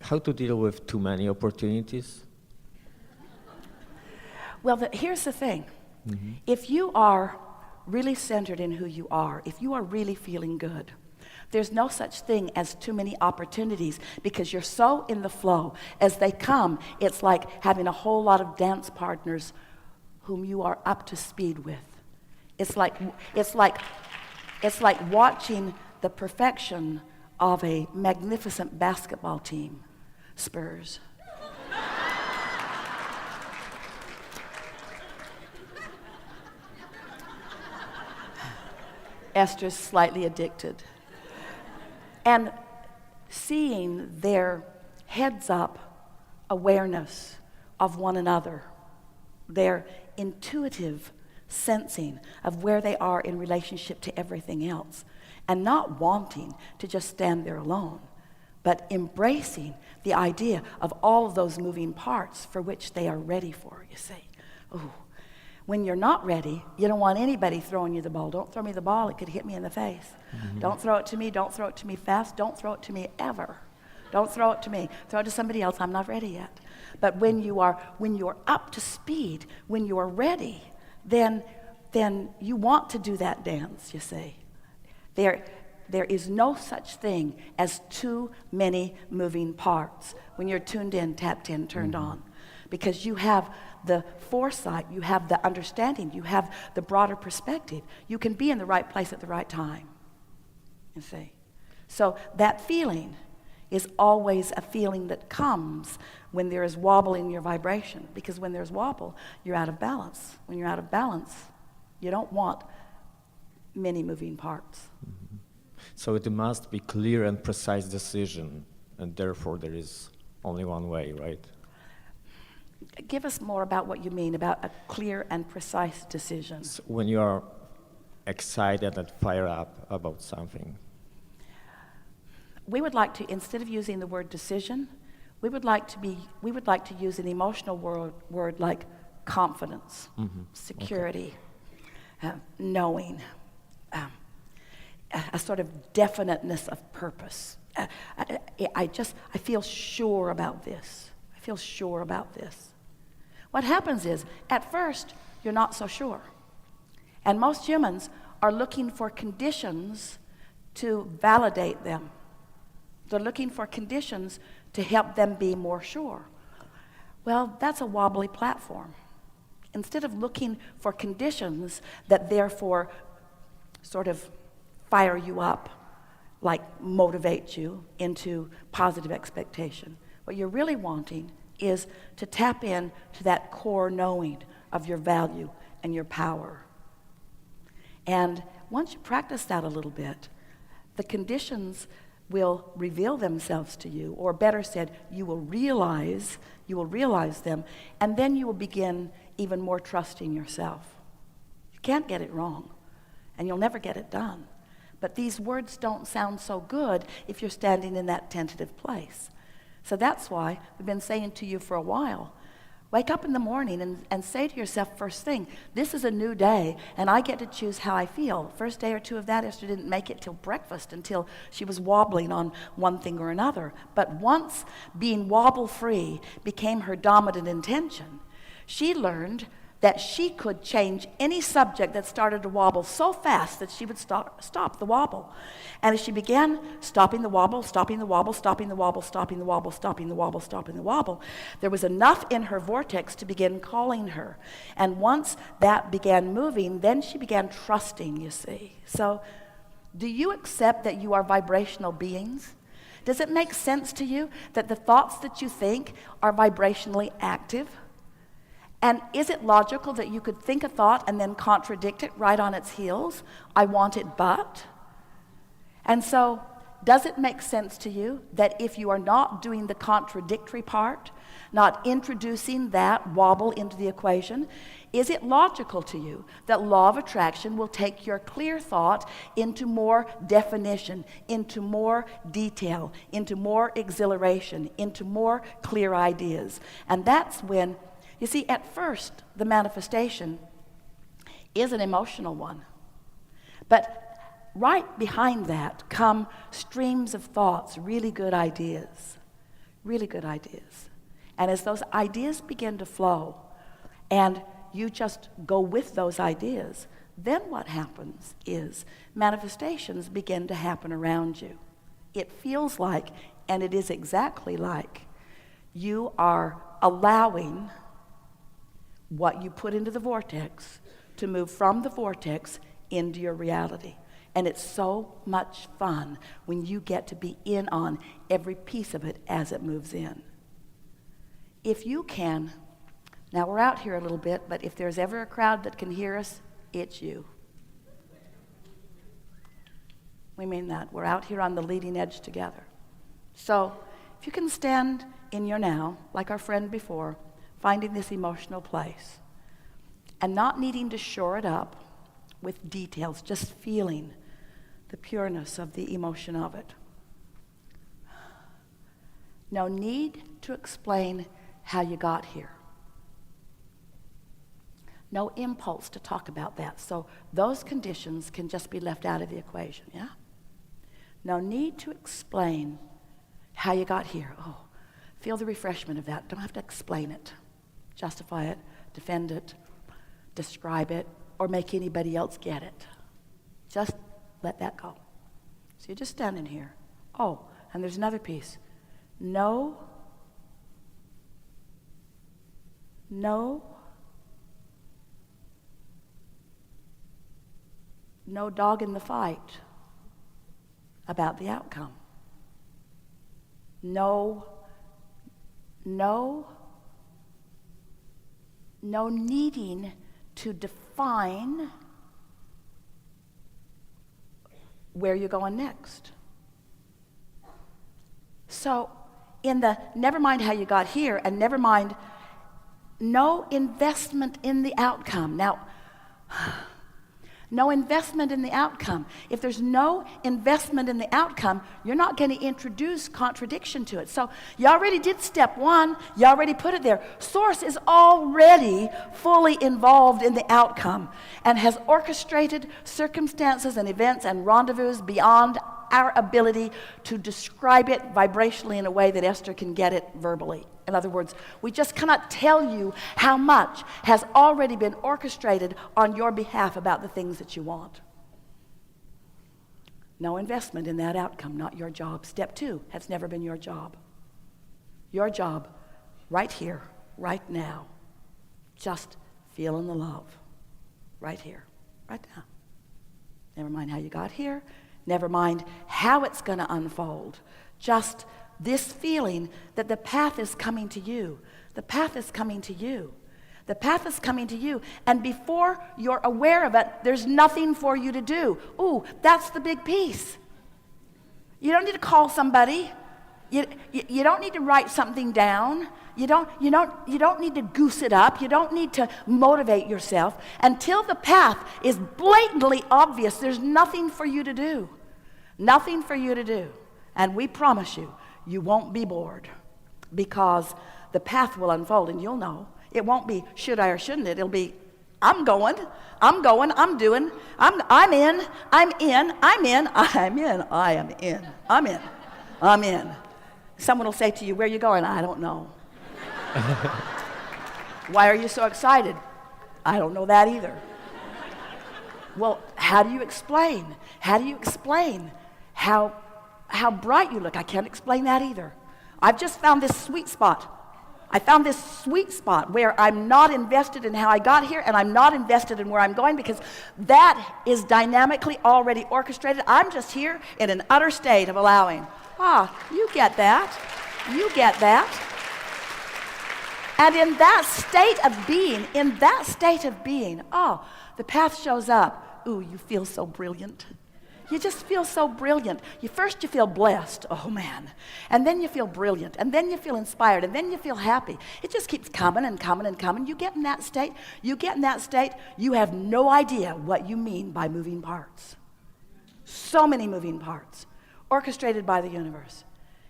How to deal with too many opportunities? Well, here's the thing. If you are really centered in who you are, if you are really feeling good, there's no such thing as too many opportunities because you're so in the flow. As they come, it's like having a whole lot of dance partners whom you are up to speed with. It's like watching the perfection of a magnificent basketball team, Spurs. Esther's slightly addicted. And seeing their heads-up awareness of one another, their intuitive sensing of where they are in relationship to everything else, and not wanting to just stand there alone, but embracing the idea of all of those moving parts for which they are ready for, you see. Ooh. When you're not ready, you don't want anybody throwing you the ball. Don't throw me the ball, it could hit me in the face. Don't throw it to me, don't throw it to me fast, don't throw it to me ever. Don't throw it to me. Throw it to somebody else, I'm not ready yet. But when you're up to speed, when you're ready, then you want to do that dance, you see. There is no such thing as too many moving parts when you're tuned in, tapped in, turned on. Because you have the foresight, you have the understanding, you have the broader perspective. You can be in the right place at the right time, you see. So that feeling is always a feeling that comes when there is wobble in your vibration. Because when there's wobble, you're out of balance. When you're out of balance, you don't want many moving parts. So it must be clear and precise decision, and therefore there is only one way, right? Give us more about what you mean about a clear and precise decision. So when you are excited and fired up about something. We would like to, instead of using the word decision, we would like to use an emotional word like confidence, security, knowing, a sort of definiteness of purpose. I feel sure about this. I feel sure about this. What happens is, at first, you're not so sure. And most humans are looking for conditions to validate them. They're looking for conditions to help them be more sure. Well, that's a wobbly platform. Instead of looking for conditions that therefore sort of fire you up, like motivate you into positive expectation, what you're really wanting is to tap in to that core knowing of your value and your power. And once you practice that a little bit, the conditions will reveal themselves to you, or better said, you will realize them, and then you will begin even more trusting yourself. You can't get it wrong, and you'll never get it done. But these words don't sound so good if you're standing in that tentative place. So that's why we've been saying to you for a while, wake up in the morning and say to yourself first thing, this is a new day, and I get to choose how I feel. First day or two of that, Esther didn't make it till breakfast until she was wobbling on one thing or another. But once being wobble-free became her dominant intention, she learned that she could change any subject that started to wobble so fast that she would stop the wobble. And as she began stopping the wobble, stopping the wobble, stopping the wobble, stopping the wobble, stopping the wobble, stopping the wobble, there was enough in her vortex to begin calling her. And once that began moving, then she began trusting, you see. So, do you accept that you are vibrational beings? Does it make sense to you that the thoughts that you think are vibrationally active? And is it logical that you could think a thought and then contradict it right on its heels? I want it but. And so, does it make sense to you that if you are not doing the contradictory part, not introducing that wobble into the equation, is it logical to you that law of attraction will take your clear thought into more definition, into more detail, into more exhilaration, into more clear ideas? And that's when, you see, at first, the manifestation is an emotional one. But right behind that come streams of thoughts, really good ideas, really good ideas. And as those ideas begin to flow, and you just go with those ideas, then what happens is manifestations begin to happen around you. It feels like, and it is exactly like, you are allowing what you put into the vortex to move from the vortex into your reality. And it's so much fun when you get to be in on every piece of it as it moves in. If you can, now we're out here a little bit, but if there's ever a crowd that can hear us, it's you. We mean that. We're out here on the leading edge together. So if you can stand in your now, like our friend before, finding this emotional place, and not needing to shore it up with details, just feeling the pureness of the emotion of it. No need to explain how you got here. No impulse to talk about that. So those conditions can just be left out of the equation, yeah? No need to explain how you got here. Oh, feel the refreshment of that. Don't have to explain it, justify it, defend it, describe it, or make anybody else get it. Just let that go. So you're just standing here. Oh, and there's another piece. No dog in the fight about the outcome. No needing to define where you're going next. So in the never mind how you got here, and never mind, no investment in the outcome. Now, no investment in the outcome. If there's no investment in the outcome, you're not going to introduce contradiction to it. So you already did step one. You already put it there. Source is already fully involved in the outcome and has orchestrated circumstances and events and rendezvous beyond our ability to describe it vibrationally in a way that Esther can get it verbally. In other words, we just cannot tell you how much has already been orchestrated on your behalf about the things that you want. No investment in that outcome, not your job. Step two has never been your job. Your job, right here, right now, just feeling the love, right here, right now. Never mind how you got here. Never mind how it's going to unfold. Just this feeling that the path is coming to you. The path is coming to you. The path is coming to you. And before you're aware of it, there's nothing for you to do. Ooh, that's the big piece. You don't need to call somebody. You don't need to write something down. You don't need to goose it up. You don't need to motivate yourself. Until the path is blatantly obvious, there's nothing for you to do. Nothing for you to do. And we promise you, you won't be bored, because the path will unfold and you'll know. It won't be should I or shouldn't it. It'll be I'm doing, I'm in, I'm in. Someone will say to you, where are you going? I don't know. Why are you so excited? I don't know that either. Well, how do you explain? How do you explain how bright you look? I can't explain that either. I've just found this sweet spot. I found this sweet spot where I'm not invested in how I got here, and I'm not invested in where I'm going, because that is dynamically already orchestrated. I'm just here in an utter state of allowing. You get that. You get that. And in that state of being, the path shows up. Ooh, you feel so brilliant. You just feel so brilliant. First you feel blessed, oh man, and then you feel brilliant, and then you feel inspired, and then you feel happy. It just keeps coming and coming and coming. You get in that state, you have no idea what you mean by moving parts. So many moving parts, orchestrated by the universe.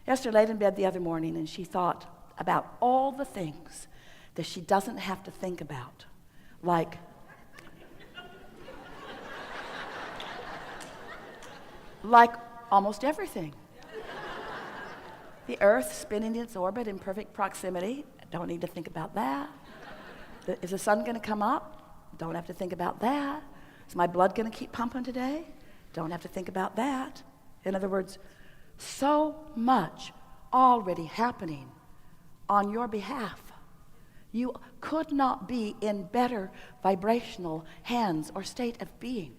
Esther laid in bed the other morning, and she thought about all the things that she doesn't have to think about, like almost everything. The Earth spinning its orbit in perfect proximity. Don't need to think about that. Is the sun going to come up? Don't have to think about that. Is my blood going to keep pumping today? Don't have to think about that. In other words, so much already happening on your behalf. You could not be in better vibrational hands or state of being.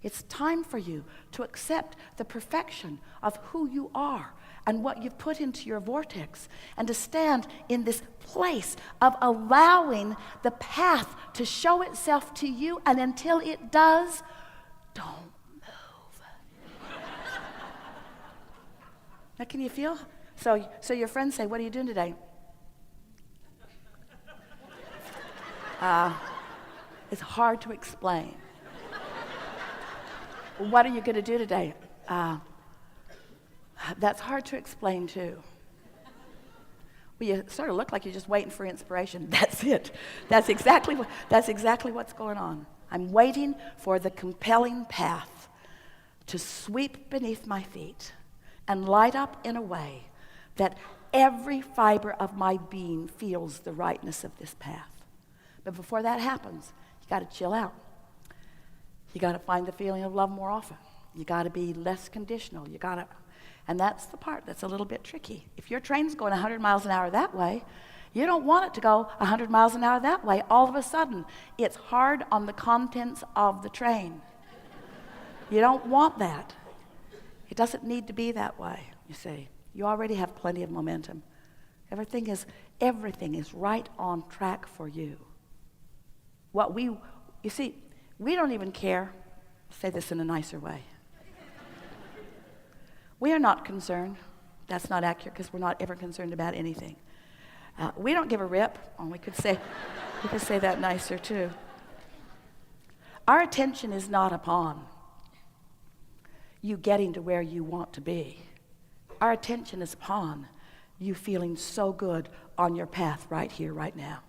It's time for you to accept the perfection of who you are and what you've put into your vortex, and to stand in this place of allowing the path to show itself to you, and until it does, don't move. Now, can you feel? So your friends say, "What are you doing today?" It's hard to explain. What are you going to do today? That's hard to explain too. Well, you sort of look like you're just waiting for inspiration. That's it. That's exactly what's going on. I'm waiting for the compelling path to sweep beneath my feet and light up in a way that every fiber of my being feels the rightness of this path. But before that happens, you got to chill out. You got to find the feeling of love more often. You got to be less conditional. And that's the part that's a little bit tricky. If your train's going 100 miles an hour that way, you don't want it to go 100 miles an hour that way. All of a sudden, it's hard on the contents of the train. You don't want that. It doesn't need to be that way, you see. You already have plenty of momentum. Everything is right on track for you. You see, we don't even care. I'll say this in a nicer way. We are not concerned. That's not accurate, because we're not ever concerned about anything. We don't give a rip. We could say that nicer too. Our attention is not upon you getting to where you want to be. Our attention is upon you feeling so good on your path right here, right now.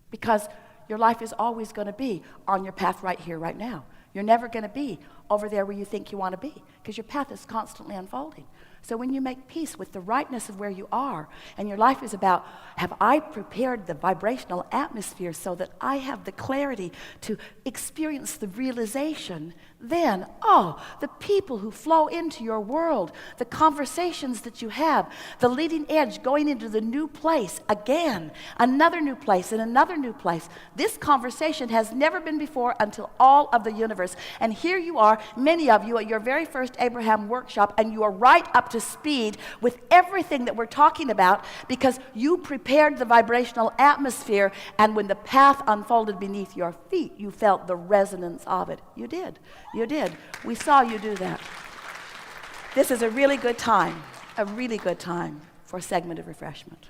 Because your life is always going to be on your path right here, right now. You're never going to be over there where you think you want to be, because your path is constantly unfolding. So when you make peace with the rightness of where you are, and your life is about, have I prepared the vibrational atmosphere so that I have the clarity to experience the realization, then, the people who flow into your world, the conversations that you have, the leading edge going into the new place again, another new place and another new place. This conversation has never been before until all of the universe. And here you are, many of you at your very first Abraham workshop, and you are right up to speed with everything that we're talking about, because you prepared the vibrational atmosphere, and when the path unfolded beneath your feet, you felt the resonance of it. You did. We saw you do that. This is a really good time for a segment of refreshment.